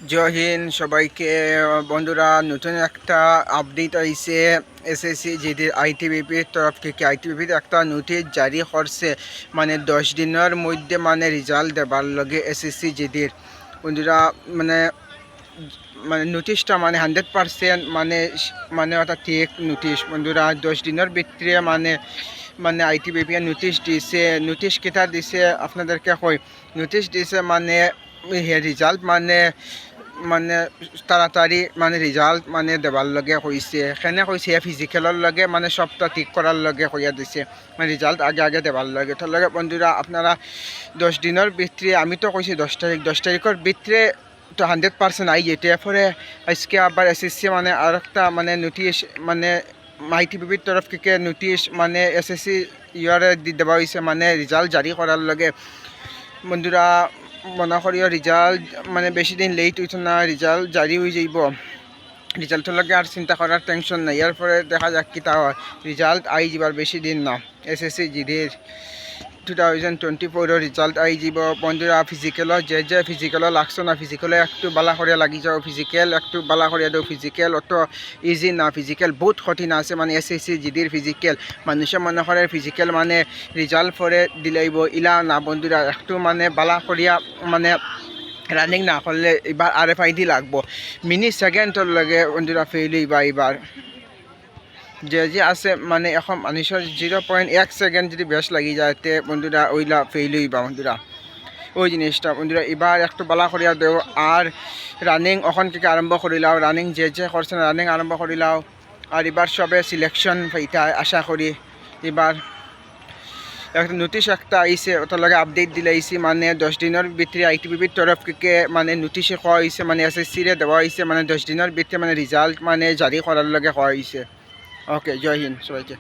জয় হিন্দ সবাইকে। বন্ধুরা, নতুন একটা আপডেট আইছে। এসএসসি জিডির আইটিবিপির তরফ থেকে আইটিবিপির একটা নোটিশ জারি করছে, মানে 10 দিনের মধ্যে মানে রেজাল্ট দেবার লগে এসএসসি জিডির। বন্ধুরা, মানে মানে নোটিশটা মানে 100% মানে ওটা ঠিক নোটিশ। বন্ধুরা, 10 দিনের ভিতরে মানে আইটিবিপি নোটিশ দিছে। নোটিশ কেটা দিছে আপনাদেরকে কই। নোটিশ দিছে মানে রেজাল্ট মানে তাড়াতাড়ি মানে রেজাল্ট মানে দেবার লগে কইছে। এখানে কইছে ফিজিক্যালের লগে মানে সবটা ঠিক করার লগে কইয়া দিছে, মানে রেজাল্ট আগে দেবার লগে। তার লগে বন্ধুরা, আপনারা 10 দিনের ভিতরে, আমি তো কইছি 10 তারিখের ভিতরে তো 100% আই যেতে। এরপরে আজকে আবার এসএসসি মানে আর একটা মানে নোটিশ মানে আইটিবিপির তরফ থেকে নোটিশ মানে এসএসসি ইয়ারে দেওয়া হয়েছে, মানে রেজাল্ট জারি করার লগে। বন্ধুরা, মনে করিও রেজাল্ট মানে বেশি দিন লেট হইতো না, রেজাল্ট জারি হয়ে যাইব। রেজাল্টের লগে আর চিন্তা করার টেনশন নাই। এরপরে দেখা যাক কি তা হয়। রেজাল্ট আই যাবার বেশি দিন না। এসএসসি জিডির 2024 রেজাল্ট আই যাব। বন্ধুরা, ফিজিক্যালও যে ফিজিক্যালও লাগছো না, ফিজিক্যালে একটু বালা করিয়া লাগি যাও। ফিজিক্যাল একটু বালা করিয়া দাও। ফিজিক্যাল অত ইজি না, ফিজিক্যাল বহুত কঠিন আছে। মানে এসএসসি জিডির ফিজিক্যাল মানুষে মনে করে ফিজিক্যাল মানে রেজাল্ট পরে দিলাইব, ইলা না বন্ধুরা। একটু মানে বালা করিয়া মানে রানিং না করলে এবার RFID লাগবো। মিনিট সেকেন্ডর লাগে বন্ধুরা ফেল হইবা এবার। যে আছে মানে এখন মানুষের 0.1 সেকেন্ড যদি বেশ লাগি যায় তে বন্ধুরা ওইলা ফেল হইবা বন্ধুরা। ওই জিনিসটা বন্ধুরা এবার একটু বালা করিয়া দেও। আর রানিং ওখান থেকে আরম্ভ করিলাও। রানিং যে করছেন রানিং আরম্ভ করিলাও। আর এবার সবে সিলেকশন পাইতা আশা করি। এবার একটা নোটিশ একটা আইছে, ওটার লগে আপডেট দিলাইছি, মানে 10 দিনের ভিতরে আইটিবিপির তরফ থেকে মানে নোটিশে কোয়া হয়েছে, মানে এসএসসিরে দেওয়া হয়েছে, মানে 10 দিনের ভিতরে মানে রেজাল্ট মানে জারি করার লগে কোয়া হয়েছে। ওকে, জয় হিন্দ সবাইকে।